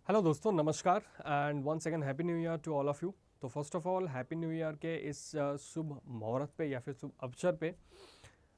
Hello दोस्तों, नमस्कार and once again happy new year to all of you. तो first of all happy new year के इस शुभ मुहूर्त पे या फिर शुभ अवसर पे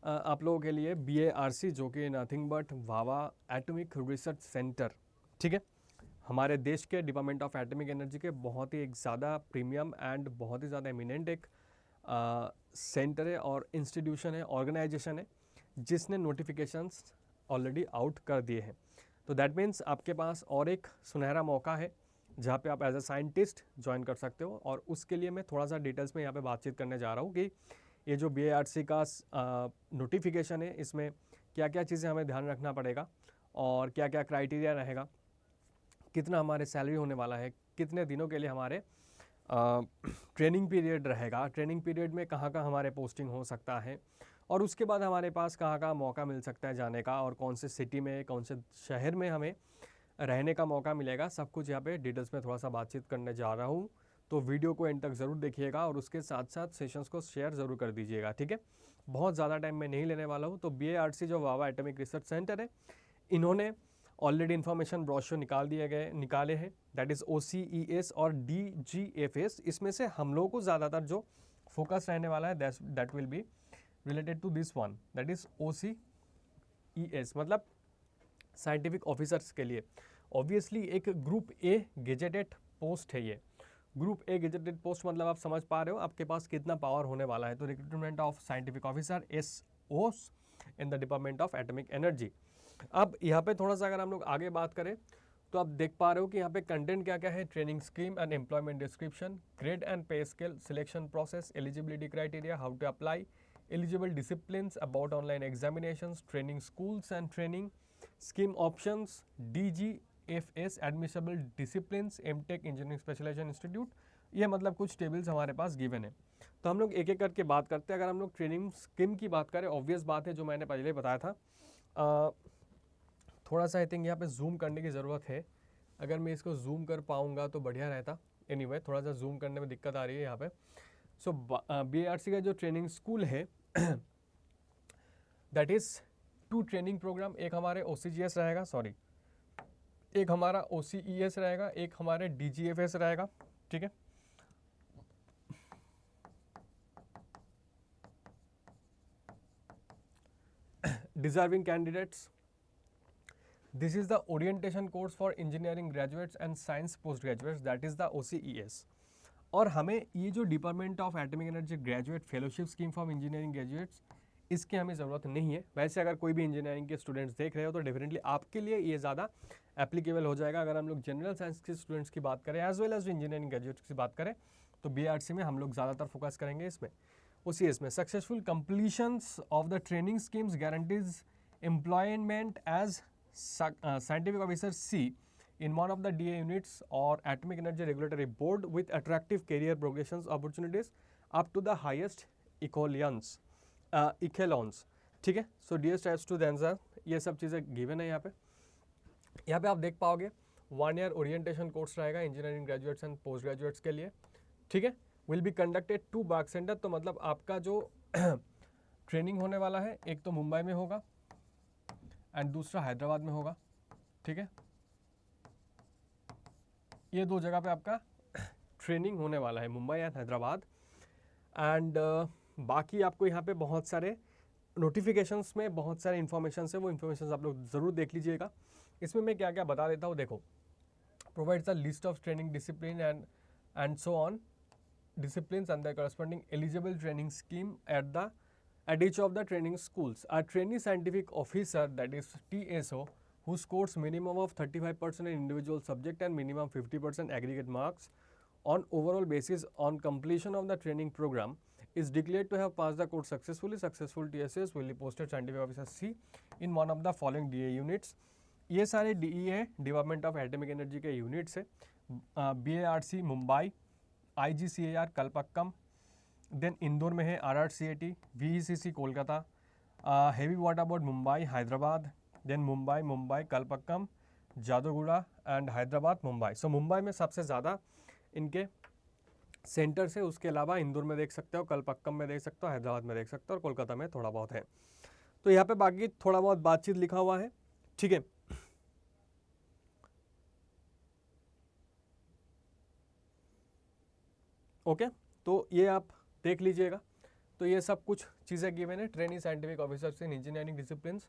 आप लोगों के लिए BARC जो कि nothing but Bhabha atomic research centre, ठीक है, हमारे देश के डिपार्टमेंट ऑफ एटॉमिक एनर्जी के बहुत ही एक ज़्यादा प्रीमियम एंड बहुत ही ज़्यादा एमिनेंट एक सेंटर है और इंस्टीट्यूशन है, ऑर्गेनाइजेशन है, जिसने नोटिफिकेशंस ऑलरेडी आउट कर दिए हैं। तो दैट मीन्स आपके पास और एक सुनहरा मौका है जहाँ पे आप एज अ साइंटिस्ट ज्वाइन कर सकते हो। और उसके लिए मैं थोड़ा सा डिटेल्स में यहाँ पे बातचीत करने जा रहा हूँ कि ये जो BARC का नोटिफिकेशन है, इसमें क्या क्या चीज़ें हमें ध्यान रखना पड़ेगा और क्या क्या क्राइटेरिया रहेगा, कितना हमारे सैलरी होने वाला है, कितने दिनों के लिए हमारे ट्रेनिंग पीरियड रहेगा, ट्रेनिंग पीरियड में कहाँ कहाँ हमारे पोस्टिंग हो सकता है और उसके बाद हमारे पास कहाँ कहाँ मौका मिल सकता है जाने का और कौन से सिटी में, कौन से शहर में हमें रहने का मौका मिलेगा, सब कुछ यहाँ पे डिटेल्स में थोड़ा सा बातचीत करने जा रहा हूँ। तो वीडियो को एंड तक ज़रूर देखिएगा और उसके साथ साथ सेशंस को शेयर ज़रूर कर दीजिएगा, ठीक है। बहुत ज़्यादा टाइम मैं नहीं लेने वाला हूँ। तो BARC जो वावा एटॉमिक रिसर्च सेंटर है, इन्होंने ऑलरेडी इन्फॉर्मेशन ब्रोशर निकाले हैं, दैट इज़ OCES और DGFS। इसमें से हम लोगों को ज़्यादातर जो फोकस रहने वाला है that will be related to this one, that is OCES, मतलब साइंटिफिक ऑफिसर्स के लिए। ऑब्वियसली एक ग्रुप ए गेजेटेड पोस्ट है ये। ग्रुप ए गेजेटेड पोस्ट मतलब आप समझ पा रहे हो आपके पास कितना पावर होने वाला है। तो recruitment of scientific officer SOs in the department of atomic energy. अब यहाँ पे थोड़ा सा अगर हम लोग आगे बात करें तो आप देख पा रहे हो कि यहाँ पे कंटेंट क्या क्या है। Training scheme and employment description, grade and pay scale, selection process, eligibility criteria, how to apply, eligible disciplines, about online examinations, training schools and training scheme options, DGFS admissible disciplines, MTech engineering specialization institute. ये मतलब कुछ tables हमारे पास given है। तो हम लोग एक एक करके बात करते हैं। अगर हम लोग ट्रेनिंग स्कीम की बात करें, ऑब्वियस बात है जो मैंने पहले बताया था, थोड़ा सा आई थिंक यहाँ पे जूम करने की ज़रूरत है। अगर मैं इसको जूम कर पाऊँगा तो बढ़िया रहता। एनीवे थोड़ा सा जूम करने में दिक्कत आ रही है यहाँ पे। सो BARC का जो ट्रेनिंग स्कूल है दैट इज़ 2 ट्रेनिंग प्रोग्राम। एक हमारे OCGS रहेगा, सॉरी, एक हमारा OCES रहेगा, एक हमारे DGFS रहेगा, ठीक है। Deserving candidates, this is the orientation course for engineering graduates and science post graduates, that is the OCES। और हमें ये जो department of atomic energy graduate fellowship scheme for engineering graduates, इसकी हमें ज़रूरत नहीं है। वैसे अगर कोई भी इंजीनियरिंग के स्टूडेंट्स देख रहे हो तो डेफिनेटली आपके लिए ये ज़्यादा एप्लीकेबल हो जाएगा। अगर हम लोग जनरल साइंस के स्टूडेंट्स की बात करें as well as engineering graduates की बात करें तो BARC में हम लोग ज़्यादातर फोकस करेंगे इसमें, OCS में। Successful completions of the training schemes guarantees employment as scientific officer C in one of the DA units or Atomic Energy Regulatory Board with attractive career progressions opportunities up to the highest echelons, ठीक है। So dear steps to answer, ये सब चीज़ें given है यहाँ पे। यहाँ पे आप देख पाओगे 1 ईयर ओरिएंटेशन कोर्स रहेगा engineering graduates and post graduates के लिए, ठीक है। Will be conducted 2 back centre, तो मतलब आपका जो ट्रेनिंग होने वाला है एक तो मुंबई में होगा एंड दूसरा हैदराबाद में होगा, ठीक है। ये 2 जगह पे आपका ट्रेनिंग होने वाला है, मुंबई एंड हैदराबाद। एंड बाकी आपको यहाँ पे बहुत सारे नोटिफिकेशंस में बहुत सारे इन्फॉर्मेशन है, वो इन्फॉर्मेशन आप लोग ज़रूर देख लीजिएगा। इसमें मैं क्या क्या बता देता हूँ, देखो, provides the list of training discipline and so on disciplines and their corresponding eligible training scheme at each of the training schools. A trainee scientific officer, that is TSO, who scores minimum of 35% in individual subject and minimum 50% aggregate marks on overall basis on completion of the training program is declared to have passed the course successfully. Successful TSOs will be posted scientific officer C in one of the following DA units. ये सारे DE है, department of atomic energy के units है। BARC Mumbai, IGCAR Kalpakkam, then Indore में है RRCAT, VECC Kolkata, heavy water board Mumbai Hyderabad, then Mumbai Kalpakkam, Jaduguda and Hyderabad Mumbai. So Mumbai में सबसे ज़्यादा इनके सेंटर्स है, उसके अलावा इंदौर में देख सकते हो, कलपक्कम में देख सकते हो, हैदराबाद में देख सकते हो और कोलकाता में थोड़ा बहुत है। तो यहाँ पे बाकी थोड़ा बहुत बातचीत लिखा हुआ है, ठीक है। ओके, तो ये आप देख लीजिएगा। तो ये सब कुछ चीज़ें गिवन है। Trainee scientific officers in engineering disciplines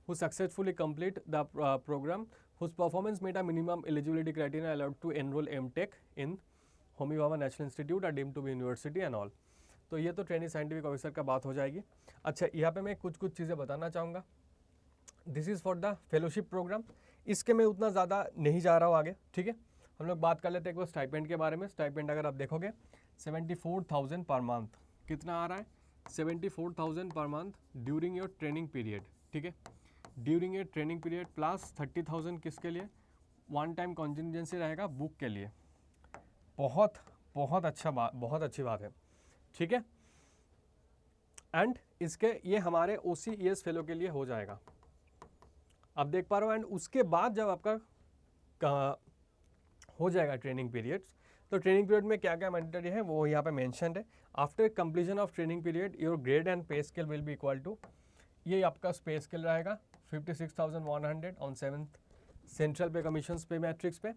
who successfully complete the program, whose performance met a minimum eligibility criteria allowed to enroll MTech in Homi Bhabha national institute और deemed to be university and all. तो ये तो trainee scientific officer का बात हो जाएगी। अच्छा, यहाँ पे मैं कुछ चीज़ें बताना चाहूँगा। This is for the fellowship programme. इसके मैं उतना ज़्यादा नहीं जा रहा हूँ आगे, ठीक है। हम लोग बात कर लेते हैं एक बार स्टाइपेंड के बारे में। स्टाइपेंड अगर आप देखोगे 74,000 पर मंथ, कितना आ रहा है? 74,000 per month during your training period, ठीक है। During a training period plus 30,000 किसके लिए? वन टाइम कॉन्टिजेंसी रहेगा बुक के लिए। बहुत बहुत अच्छा बात, बहुत अच्छी बात है, ठीक है। एंड इसके ये हमारे OCES फेलो के लिए हो जाएगा, आप देख पा रहे हो। एंड उसके बाद जब आपका हो जाएगा ट्रेनिंग पीरियड्स, तो ट्रेनिंग पीरियड में क्या क्या मैंडेटरी है वो यहाँ पे मेंशन्ड है। After completion of training period your grade and pay scale will be equal to, ये आपका पे स्केल रहेगा 56,100 on 7th central pay commission pay matrix पे,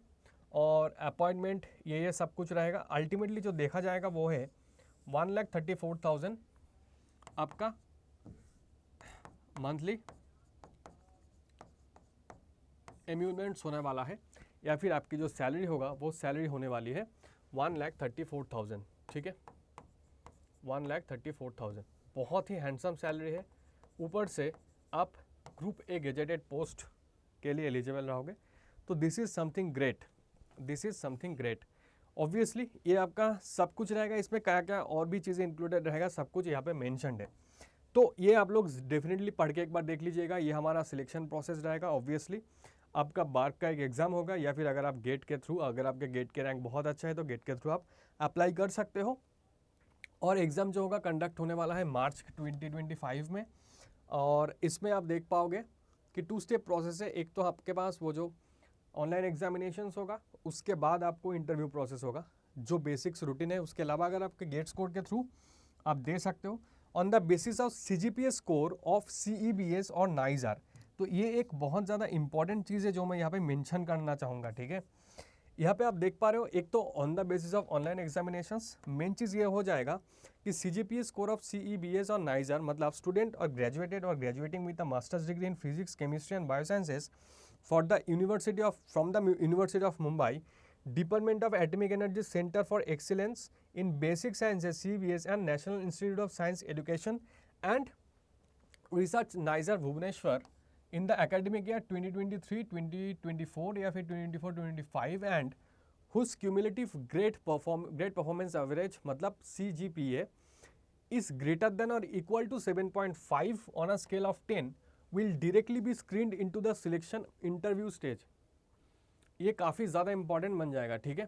और अपॉइंटमेंट ये सब कुछ रहेगा। अल्टीमेटली जो देखा जाएगा वो है 1,34,000 आपका मंथली एम्यूजमेंट्स होने वाला है, या फिर आपकी जो सैलरी होगा वो सैलरी होने वाली है 1,34,000, ठीक है। 1,34,000 बहुत ही हैंडसम सैलरी है। ऊपर से आप ग्रुप ए गेजेटेड पोस्ट के लिए एलिजिबल रहोगे। तो this is something great, this is something great. Obviously ये आपका सब कुछ रहेगा, इसमें क्या क्या और भी चीज़ें इंक्लूडेड रहेगा, सब कुछ यहाँ पे मेंशन्ड है। तो ये आप लोग डेफिनेटली पढ़ के एक बार देख लीजिएगा। ये हमारा सिलेक्शन प्रोसेस रहेगा। ऑब्वियसली आपका बार्क का एक एग्ज़ाम होगा, या फिर अगर आप गेट के थ्रू, अगर आपके गेट के रैंक बहुत अच्छा है तो गेट के थ्रू आप अप्लाई कर सकते हो। और एग्ज़ाम जो होगा कंडक्ट होने वाला है मार्च 2025 में। और इसमें आप देख पाओगे कि 2 स्टेप प्रोसेस है। एक तो आपके पास वो जो ऑनलाइन एग्जामिनेशंस होगा, उसके बाद आपको इंटरव्यू प्रोसेस होगा, जो बेसिक्स रूटीन है। उसके अलावा अगर आपके गेट स्कोर के थ्रू आप दे सकते हो on the basis of CGPA score of CEBS और नाइजर। तो ये एक बहुत ज़्यादा इंपॉर्टेंट चीज़ है जो मैं यहाँ पे मेंशन करना चाहूँगा, ठीक है। यहाँ पे आप देख पा रहे हो, एक तो on the basis of online examinations, main चीज़ ये हो जाएगा कि CGPA स्कोर ऑफ CEBS और नाइजर, मतलब स्टूडेंट और ग्रेजुएटेड और graduating with the masters degree in physics, chemistry and biosciences for the University of from the University of Mumbai, Department of Atomic Energy Center for Excellence in Basic Sciences CBS and National Institute of Science Education and Research NISER Bhubaneswar in the academic year 2023-2024 या फिर 2024-2025 and whose cumulative great performance average मतलब CGPA is greater than or equal to 7.5 on a scale of 10 will directly be screened into the selection interview stage. ये काफ़ी ज़्यादा important बन जाएगा, ठीक है।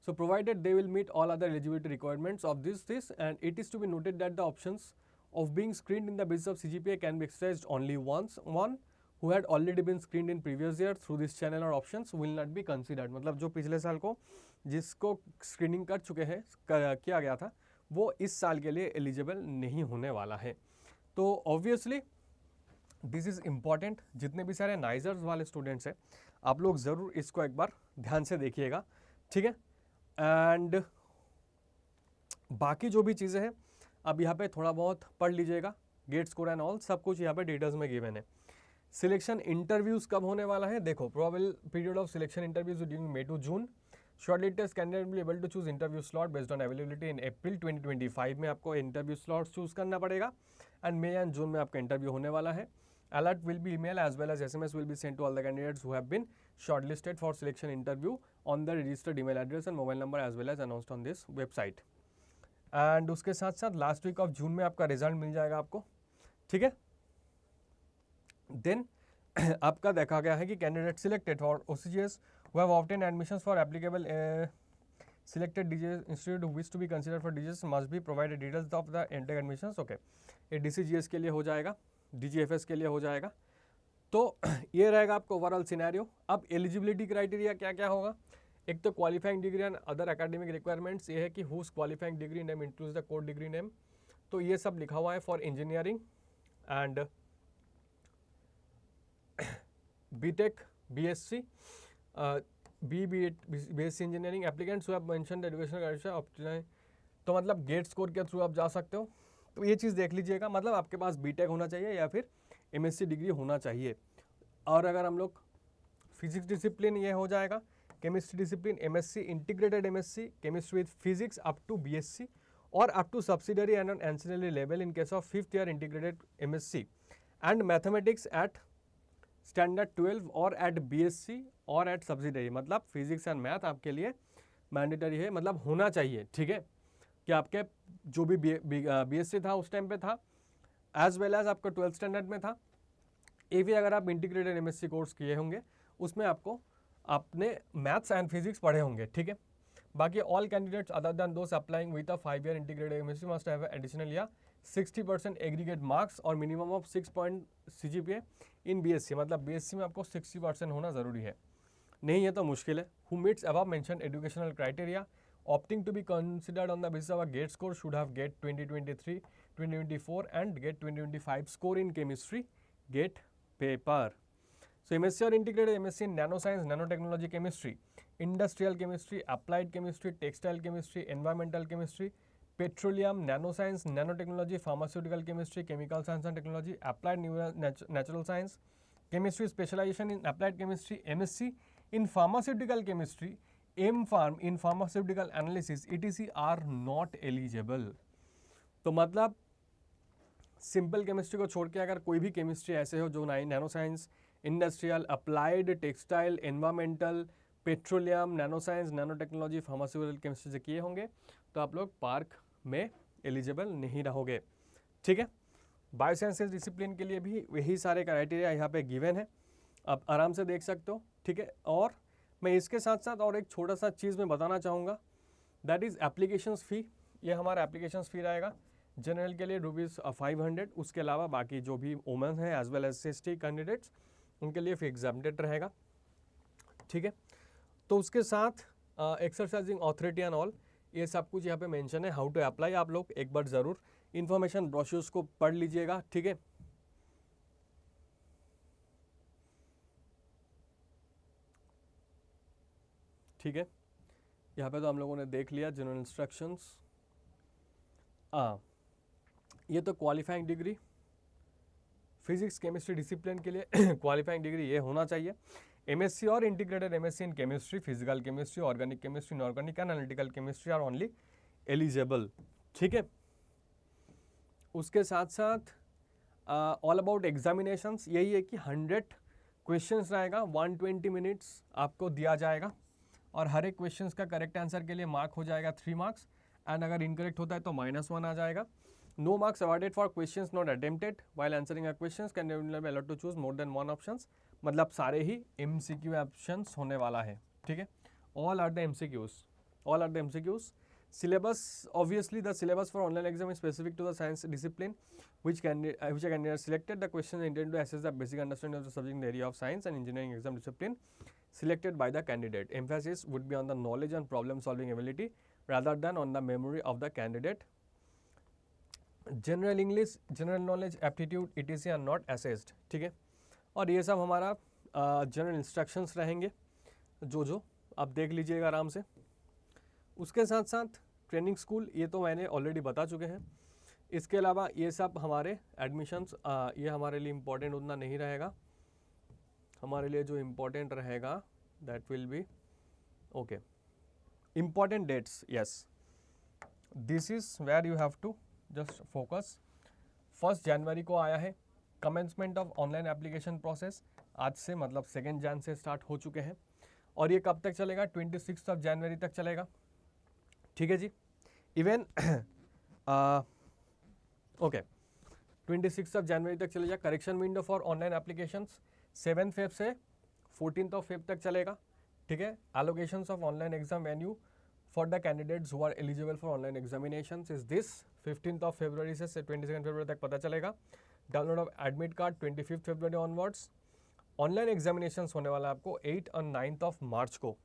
So provided they will meet all other eligibility requirements of this and it is to be noted that the options of being screened in the basis of CGPA can be exercised only once. One who had already been screened in previous year through this channel or options will not be considered. मतलब जो पिछले साल को जिसको screening कर चुके हैं किया गया था, वो इस साल के लिए एलिजिबल नहीं होने वाला है। तो ऑब्वियसली दिस इज़ इम्पॉर्टेंट। जितने भी सारे नाइजर्स वाले स्टूडेंट्स हैं, आप लोग ज़रूर इसको एक बार ध्यान से देखिएगा, ठीक है। एंड बाकी जो भी चीज़ें हैं अब यहाँ पे थोड़ा बहुत पढ़ लीजिएगा। गेट स्कोर एंड ऑल सब कुछ यहाँ पे डिटेल्स में गिवन है। सिलेक्शन इंटरव्यूज़ कब होने वाला है, देखो probable period of selection interviews during May to June। Shortlisted candidate will able to choose interview slot based on availability in April 2025 में आपको इंटरव्यू स्लॉट चूज़ करना पड़ेगा। एंड May एंड June में आपका इंटरव्यू होने वाला है। Alert will be email as well as SMS will be sent to all the candidates who have been shortlisted for selection interview on the registered email address and mobile number as well as announced on this website. And उसके साथ साथ last week of जून में आपका result मिल जाएगा आपको, ठीक है। Then आपका देखा गया है कि candidate selected for OCGS who have obtained admissions for applicable selected DGS institute who wish to be considered for DGS must be provided details of the intake admissions. Okay, ये DCGS के लिए हो जाएगा, DGFS के लिए हो जाएगा। तो ये रहेगा आपका ओवरऑल सिनेरियो। अब एलिजिबिलिटी क्राइटेरिया क्या क्या होगा, एक तो qualifying degree and other academic requirements, ये है कि whose qualifying degree name includes the code degree name. तो ये सब लिखा हुआ है for engineering and BTech, BSc, BSc engineering applicants who have mentioned educational criteria तो मतलब गेट स्कोर के थ्रू आप जा सकते हो। तो ये चीज़ देख लीजिएगा, मतलब आपके पास बीटेक होना चाहिए या फिर एमएससी डिग्री होना चाहिए। और अगर हम लोग फिजिक्स डिसिप्लिन, ये हो जाएगा chemistry discipline MSc, integrated MSc chemistry with physics up to BSc और up to subsidiary and on ancillary level in case of 5th year integrated MSc and mathematics at standard 12 और at BSc और at subsidiary. मतलब physics and math आपके लिए mandatory है, मतलब होना चाहिए, ठीक है, कि आपके जो भी बीएससी था उस टाइम पे था, एज वेल एज आपका 12th स्टैंडर्ड में था। ये भी अगर आप इंटीग्रेटेड एमएससी कोर्स किए होंगे उसमें आपको आपने मैथ्स एंड फिजिक्स पढ़े होंगे, ठीक है। बाकी all candidates other than those applying with a 5 year integrated MSc must have additional या 60% एग्रीगेट मार्क्स और minimum of 6 point CGPA in BSc. मतलब बीएससी में आपको 60% होना जरूरी है, नहीं है तो मुश्किल है। Who meets above mention educational criteria opting to be considered on the basis of a GATE score should have GATE 2023, 2024 and GATE 2025 score in chemistry GATE paper. So MSc or integrated MSc in nanoscience, nanotechnology chemistry, industrial chemistry, applied chemistry, textile chemistry, environmental chemistry, petroleum, nanoscience, nanotechnology, pharmaceutical chemistry, chemical science and technology, applied natural science, chemistry specialization in applied chemistry, MSc in pharmaceutical chemistry, M.Pharm in pharmaceutical analysis etc are not eligible। तो मतलब simple chemistry को छोड़ के अगर कोई भी chemistry ऐसे हो जो nano science, industrial, applied, textile, environmental, petroleum, nano science, nano technology, pharmaceutical chemistry से किए होंगे तो आप लोग पार्क में एलिजिबल नहीं रहोगे, ठीक है। बायोसाइंसेज डिसिप्लिन के लिए भी वही सारे क्राइटेरिया यहाँ पे गिवन है, आप आराम से देख सकते हो, ठीक है। और मैं इसके साथ साथ और एक छोटा सा चीज़ मैं बताना चाहूँगा, दैट इज़ एप्लीकेशंस फ़ी। ये हमारा एप्लीकेशंस फ़ी रहेगा जनरल के लिए ₹500, उसके अलावा बाकी जो भी वुमेन है as well as ST candidates उनके लिए फी एग्जामिनेट रहेगा, ठीक है। तो उसके साथ एक्सरसाइजिंग ऑथोरिटी एंड ऑल ये सब कुछ यहाँ पे मेंशन है। हाउ टू अप्लाई आप लोग एक बार ज़रूर इन्फॉर्मेशन ब्रोशर्स को पढ़ लीजिएगा, ठीक है। ठीक है, यहाँ पे तो हम लोगों ने देख लिया जनरल इंस्ट्रक्शंस। ये तो qualifying degree physics chemistry discipline के लिए क्वालिफाइंग डिग्री ये होना चाहिए। एमएससी और integrated MSc in chemistry, physical chemistry, organic chemistry, inorganic and analytical chemistry are only eligible, ठीक है। उसके साथ साथ ऑल अबाउट एग्जामिनेशंस यही है कि 100 क्वेश्चंस रहेगा, 120 मिनट्स आपको दिया जाएगा और हर एक क्वेश्चन का करेक्ट आंसर के लिए मार्क हो जाएगा 3 मार्क्स एंड अगर इनकरेक्ट होता है तो -1 आ जाएगा। No marks awarded for questions not attempted while answering a questions can be allowed to choose more than 1 options. मतलब सारे ही MCQ ऑप्शंस होने वाला है, ठीक है। All are the MCQs। syllabus, obviously the syllabus for online exam is specific to the science discipline which a candidate selected. The questions are intended to assess the basic understanding of the subject in the area of science and engineering exam discipline selected by the candidate. Emphasis would be on the knowledge and problem solving ability rather than on the memory of the candidate. General English, general knowledge, aptitude etc are not assessed, ठीक है। और ये सब हमारा general instructions रहेंगे जो आप देख लीजिएगा आराम से। उसके साथ साथ ट्रेनिंग स्कूल ये तो मैंने ऑलरेडी बता चुके हैं। इसके अलावा ये सब हमारे एडमिशन्स ये हमारे लिए इम्पोर्टेंट उतना नहीं रहेगा। हमारे लिए जो इम्पोर्टेंट रहेगा that will be okay important dates. Yes, this is where you have to just focus. 1 जनवरी को आया है commencement of online application process. आज से मतलब 2 जन से स्टार्ट हो चुके हैं और ये कब तक चलेगा? 26 जनवरी तक चलेगा, ठीक है जी। इवन ओके 26 जनवरी तक चलेगा। Correction window for online applications 7 Feb से 14 फेब तक चलेगा, ठीक है। Allocations of online exam venue for the candidates who are eligible for online examinations is this 15 फरवरी से 22 फरवरी तक पता चलेगा। डाउनलोड ऑफ एडमिट कार्ड 25 फरवरी ऑनवर्ड्स। ऑनलाइन एग्जामिनेशंस होने वाला है आपको 8 और 9 मार्च को,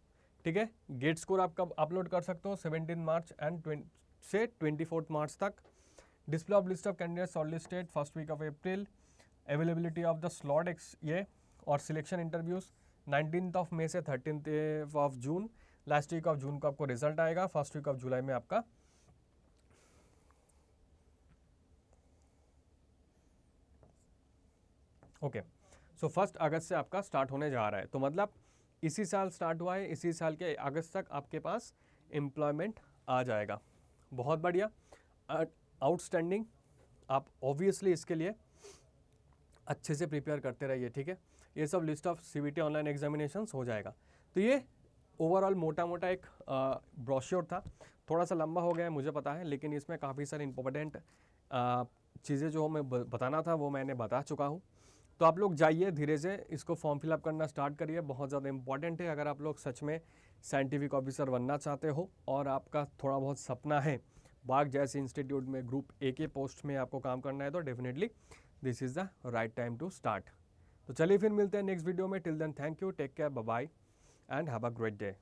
ठीक है। गेट स्कोर आप कब अपलोड कर सकते हो? 17 मार्च एंड से 24 मार्च तक। Display of list of candidates shortlisted first week of April. Availability of the slot ये और सिलेक्शन इंटरव्यूज 19 मई से 13 जून। लास्ट वीक ऑफ जून को आपको रिजल्ट आएगा। फर्स्ट वीक ऑफ जुलाई में आपका ओके, सो 1 अगस्त से आपका स्टार्ट होने जा रहा है, तो मतलब इसी साल स्टार्ट हुआ है, इसी साल के अगस्त तक आपके पास एम्प्लॉयमेंट आ जाएगा। बहुत बढ़िया, आउटस्टैंडिंग। आप ऑब्वियसली इसके लिए अच्छे से प्रिपेयर करते रहिए, ठीक है। ये सब list of CBT online examinations हो जाएगा। तो ये ओवरऑल मोटा मोटा एक ब्रोश्योर था, थोड़ा सा लंबा हो गया है मुझे पता है, लेकिन इसमें काफ़ी सारी इंपॉर्टेंट चीज़ें जो मैं बताना था वो मैंने बता चुका हूँ। तो आप लोग जाइए धीरे से इसको फॉर्म फिलअप करना स्टार्ट करिए, बहुत ज़्यादा इंपॉर्टेंट है अगर आप लोग सच में साइंटिफिक ऑफिसर बनना चाहते हो और आपका थोड़ा बहुत सपना है बाग जैसे इंस्टीट्यूट में ग्रुप ए के पोस्ट में आपको काम करना है, तो definitely this is the right time to start. तो चलिए फिर मिलते हैं नेक्स्ट वीडियो में। Till then thank you, take care, bye bye and have a great day.